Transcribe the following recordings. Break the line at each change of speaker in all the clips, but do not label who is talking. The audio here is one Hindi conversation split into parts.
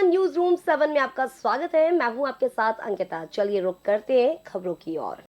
न्यूज रूम 7 में आपका स्वागत है। मैं हूं आपके साथ अंकिता। चलिए रुक करते हैं खबरों की ओर।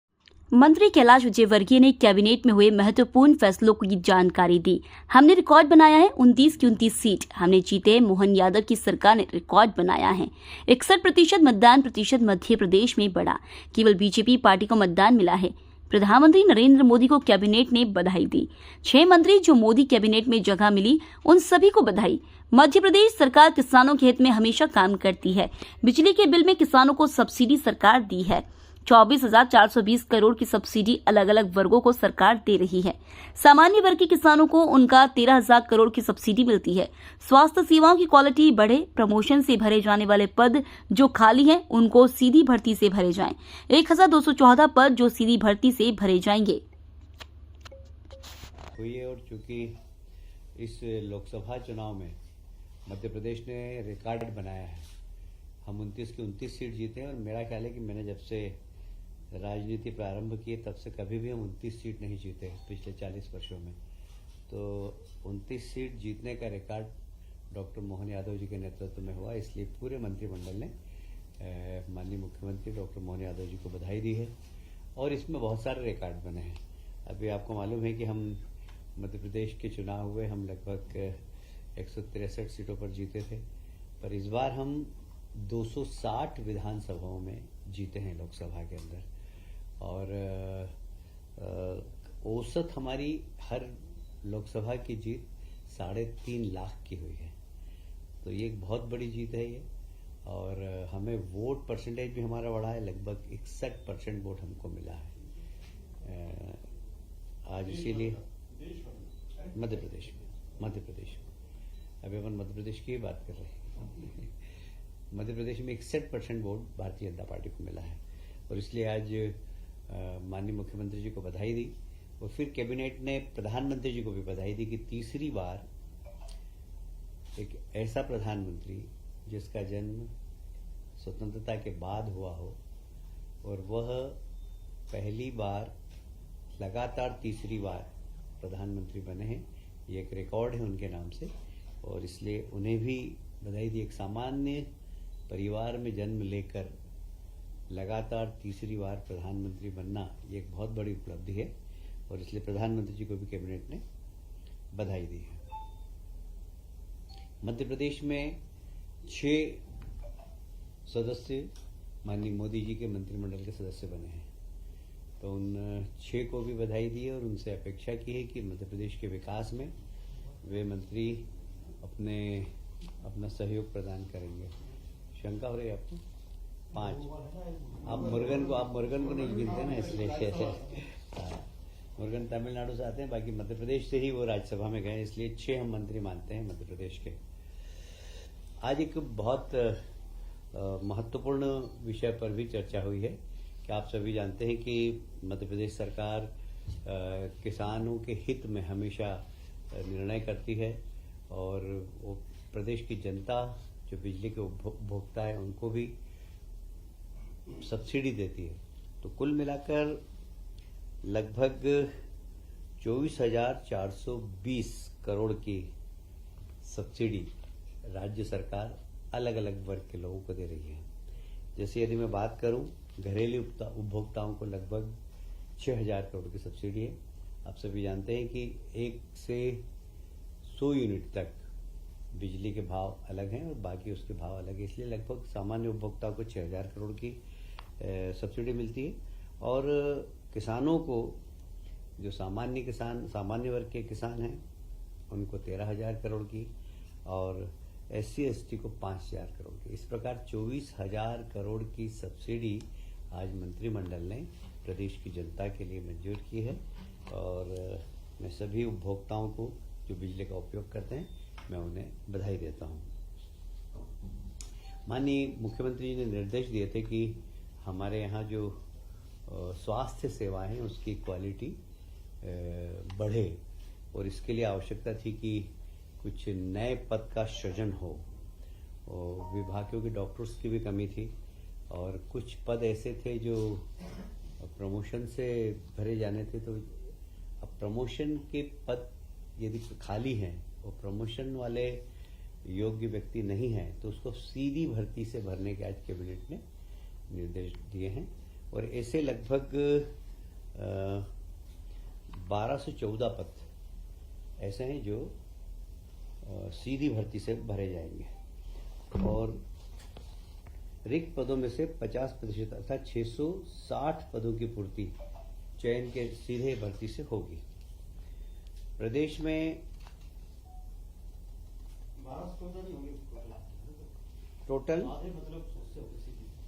मंत्री कैलाश विजयवर्गीय ने कैबिनेट में हुए महत्वपूर्ण फैसलों की जानकारी दी। हमने रिकॉर्ड बनाया है 29 की 29 सीट हमने जीते। मोहन यादव की सरकार ने रिकॉर्ड बनाया है। 61% मतदान प्रतिशत मध्य प्रदेश में बढ़ा। केवल बीजेपी पार्टी को मतदान मिला है। प्रधानमंत्री नरेंद्र मोदी को कैबिनेट ने बधाई दी। 6 मंत्री जो मोदी कैबिनेट में जगह मिली उन सभी को बधाई। मध्य प्रदेश सरकार किसानों के हित में हमेशा काम करती है। बिजली के बिल में किसानों को सब्सिडी सरकार दी है। 24,420 करोड़ की सब्सिडी अलग अलग वर्गों को सरकार दे रही है। सामान्य वर्ग के किसानों को उनका 13,000 करोड़ की सब्सिडी मिलती है। स्वास्थ्य सेवाओं की क्वालिटी बढ़े। प्रमोशन से भरे जाने वाले पद जो खाली हैं उनको सीधी भर्ती से भरे जाएं। 1,214 पद जो सीधी भर्ती से भरे जाएंगे।
हुई है और चूंकि इस लोकसभा चुनाव में मध्य प्रदेश ने रिकॉर्ड बनाया है। हम 29 की 29 सीट जीते हैं और मेरा ख्याल है कि मैंने जब से राजनीति प्रारंभ की तब से कभी भी हम 29 सीट नहीं जीते पिछले 40 वर्षों में। तो 29 सीट जीतने का रिकॉर्ड डॉक्टर मोहन यादव जी के नेतृत्व में हुआ, इसलिए पूरे मंत्रिमंडल ने माननीय मुख्यमंत्री डॉक्टर मोहन यादव जी को बधाई दी है। और इसमें बहुत सारे रिकॉर्ड बने हैं। अभी आपको मालूम है कि हम मध्य प्रदेश के चुनाव हुए, हम लगभग 163 सीटों पर जीते थे, पर इस बार हम 260 विधानसभाओं में जीते हैं लोकसभा के अंदर। और औसत हमारी हर लोकसभा की जीत 3.5 लाख की हुई है। तो ये एक बहुत बड़ी जीत है ये। और हमें वोट परसेंटेज भी हमारा बढ़ा है, लगभग 61% वोट हमको मिला है आज। इसीलिए मध्य प्रदेश में अभी अपन मध्य प्रदेश की बात कर रहे हैं। मध्य प्रदेश में 61% वोट भारतीय जनता पार्टी को मिला है और इसलिए आज माननीय मुख्यमंत्री जी को बधाई दी। और फिर कैबिनेट ने प्रधानमंत्री जी को भी बधाई दी कि तीसरी बार एक ऐसा प्रधानमंत्री जिसका जन्म स्वतंत्रता के बाद हुआ हो और वह पहली बार लगातार तीसरी बार प्रधानमंत्री बने हैं, ये एक रिकॉर्ड है उनके नाम से। और इसलिए उन्हें भी बधाई दी। एक सामान्य परिवार में जन्म लेकर लगातार तीसरी बार प्रधानमंत्री बनना ये एक बहुत बड़ी उपलब्धि है और इसलिए प्रधानमंत्री जी को भी कैबिनेट ने बधाई दी है। मध्य प्रदेश में 6 सदस्य माननीय मोदी जी के मंत्रिमंडल के सदस्य बने हैं, तो उन 6 को भी बधाई दी है और उनसे अपेक्षा की है कि मध्य प्रदेश के विकास में वे मंत्री अपना सहयोग प्रदान करेंगे। शंका हो रही है आपको? 5 आप मुर्गन को नहीं गिनते ना, इसलिए मुर्गन तमिलनाडु से आते हैं, बाकी मध्य प्रदेश से ही वो राज्यसभा में गए, इसलिए 6 हम मंत्री मानते हैं मध्य प्रदेश के। आज एक बहुत महत्वपूर्ण विषय पर भी चर्चा हुई है कि आप सभी जानते हैं कि मध्य प्रदेश सरकार किसानों के हित में हमेशा निर्णय करती है और वो प्रदेश की जनता जो बिजली के उपभोक्ता है उनको भी सब्सिडी देती है। तो कुल मिलाकर लगभग 24,420 करोड़ की सब्सिडी राज्य सरकार अलग अलग वर्ग के लोगों को दे रही है। जैसे यदि मैं बात करूं, घरेलू उपभोक्ताओं को लगभग 6,000 करोड़ की सब्सिडी है। आप सभी जानते हैं कि 1 से 100 यूनिट तक बिजली के भाव अलग हैं और बाकी उसके भाव अलग है, इसलिए लगभग सामान्य उपभोक्ताओं को 6,000 करोड़ की सब्सिडी मिलती है। और किसानों को, जो सामान्य वर्ग के किसान हैं उनको 13,000 करोड़ की और SC/ST को 5,000 करोड़ की। इस प्रकार 24,000 करोड़ की सब्सिडी आज मंत्रिमंडल ने प्रदेश की जनता के लिए मंजूर की है। और मैं सभी उपभोक्ताओं को जो बिजली का उपयोग करते हैं मैं उन्हें बधाई देता हूं। माननीय मुख्यमंत्री जी ने निर्देश दिए थे कि हमारे यहाँ जो स्वास्थ्य सेवाएं हैं उसकी क्वालिटी बढ़े और इसके लिए आवश्यकता थी कि कुछ नए पद का सृजन हो। और विभागों के डॉक्टर्स की भी कमी थी और कुछ पद ऐसे थे जो प्रमोशन से भरे जाने थे। तो अब प्रमोशन के पद यदि खाली हैं और प्रमोशन वाले योग्य व्यक्ति नहीं है तो उसको सीधी भर्ती से भरने के आज कैबिनेट ने निर्देश दिए हैं। और ऐसे लगभग 12 से 14 पद ऐसे हैं जो सीधी भर्ती से भरे जाएंगे और रिक्त पदों में से 50% अर्थात 660 पदों की पूर्ति चयन के सीधे भर्ती से होगी। प्रदेश में टोटल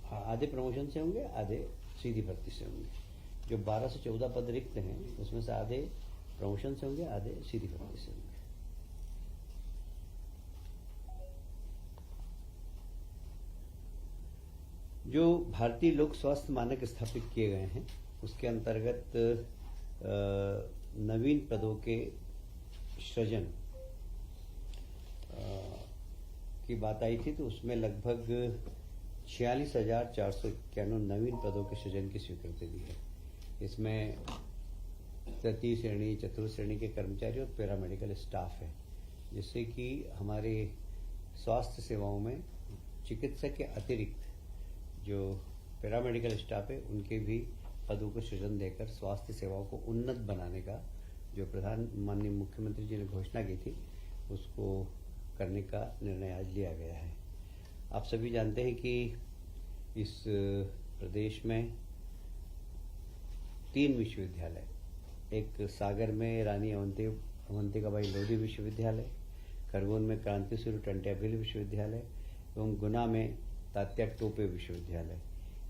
आधे प्रमोशन से होंगे, आधे सीधी भर्ती से होंगे। जो 12 से 14 पद रिक्त हैं उसमें से आधे प्रमोशन से होंगे, आधे सीधी भर्ती से होंगे। जो भारतीय लोक स्वास्थ्य मानक स्थापित किए गए हैं उसके अंतर्गत नवीन पदों के सृजन की बात आई थी, तो उसमें लगभग 46,491 नवीन पदों के सृजन की स्वीकृति दी है। इसमें तृतीय श्रेणी, चतुर्थ श्रेणी के कर्मचारी और पैरामेडिकल स्टाफ है, जिससे कि हमारे स्वास्थ्य सेवाओं में चिकित्सक के अतिरिक्त जो पैरामेडिकल स्टाफ है उनके भी पदों को सृजन देकर स्वास्थ्य सेवाओं को उन्नत बनाने का जो माननीय मुख्यमंत्री जी ने घोषणा की थी उसको करने का निर्णय आज लिया गया है। आप सभी जानते हैं कि इस प्रदेश में 3 विश्वविद्यालय, एक सागर में रानी अवंतिकाबाई लोधी विश्वविद्यालय, खरगोन में क्रांति सूर्य टंट्याभिल विश्वविद्यालय एवं गुना में तात्या टोपे विश्वविद्यालय,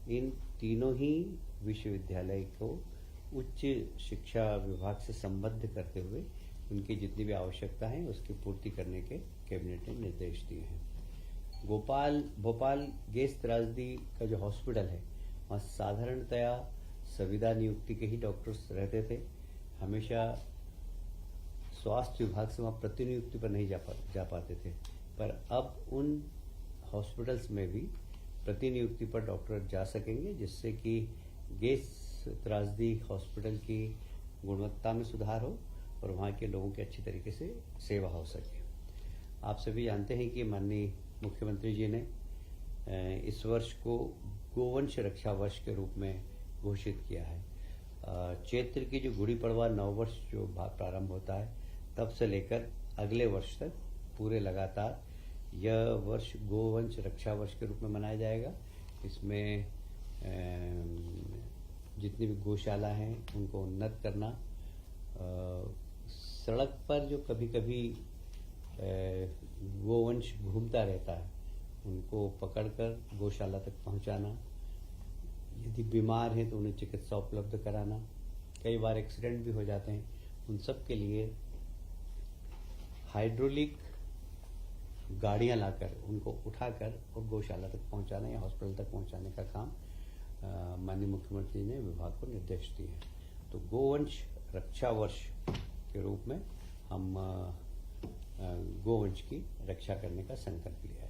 इन तीनों ही विश्वविद्यालय को उच्च शिक्षा विभाग से संबद्ध करते हुए उनकी जितनी भी आवश्यकता है उसकी पूर्ति करने के कैबिनेट ने निर्देश दिए हैं। भोपाल गैस त्रासदी का जो हॉस्पिटल है वहाँ साधारणतया संविदा नियुक्ति के ही डॉक्टर्स रहते थे, हमेशा स्वास्थ्य विभाग से वहाँ प्रतिनियुक्ति पर नहीं जा पाते थे, पर अब उन हॉस्पिटल्स में भी प्रतिनियुक्ति पर डॉक्टर जा सकेंगे, जिससे कि गैस त्रासदी हॉस्पिटल की गुणवत्ता में सुधार हो और वहाँ के लोगों की अच्छी तरीके से सेवा हो सके। आप सभी जानते हैं कि माननीय मुख्यमंत्री जी ने इस वर्ष को गोवंश रक्षा वर्ष के रूप में घोषित किया है। चैत्र की जो गुड़ी पड़वा नववर्ष जो प्रारंभ होता है तब से लेकर अगले वर्ष तक पूरे लगातार यह वर्ष गोवंश रक्षा वर्ष के रूप में मनाया जाएगा। इसमें जितनी भी गौशाला हैं उनको उन्नत करना, सड़क पर जो कभी कभी गोवंश घूमता रहता है उनको पकड़कर गौशाला तक पहुंचाना, यदि बीमार हैं तो उन्हें चिकित्सा उपलब्ध कराना, कई बार एक्सीडेंट भी हो जाते हैं, उन सब के लिए हाइड्रोलिक गाड़ियां लाकर उनको उठाकर और गौशाला तक पहुंचाना या हॉस्पिटल तक पहुंचाने का काम माननीय मुख्यमंत्री ने विभाग को निर्देश दिए हैं। तो गोवंश रक्षा वर्ष के रूप में हम गोवंश की रक्षा करने का संकल्प लिया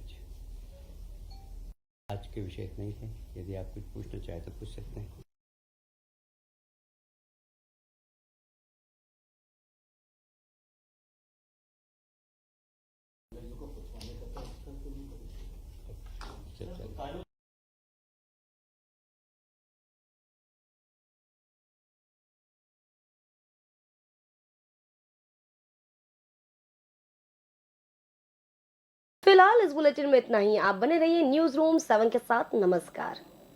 आज के विषय इतना ही है। यदि आप कुछ पूछना चाहें तो पूछ सकते हैं।
फिलहाल इस बुलेटिन में इतना ही। आप बने रहिए न्यूज रूम 7 के साथ। नमस्कार।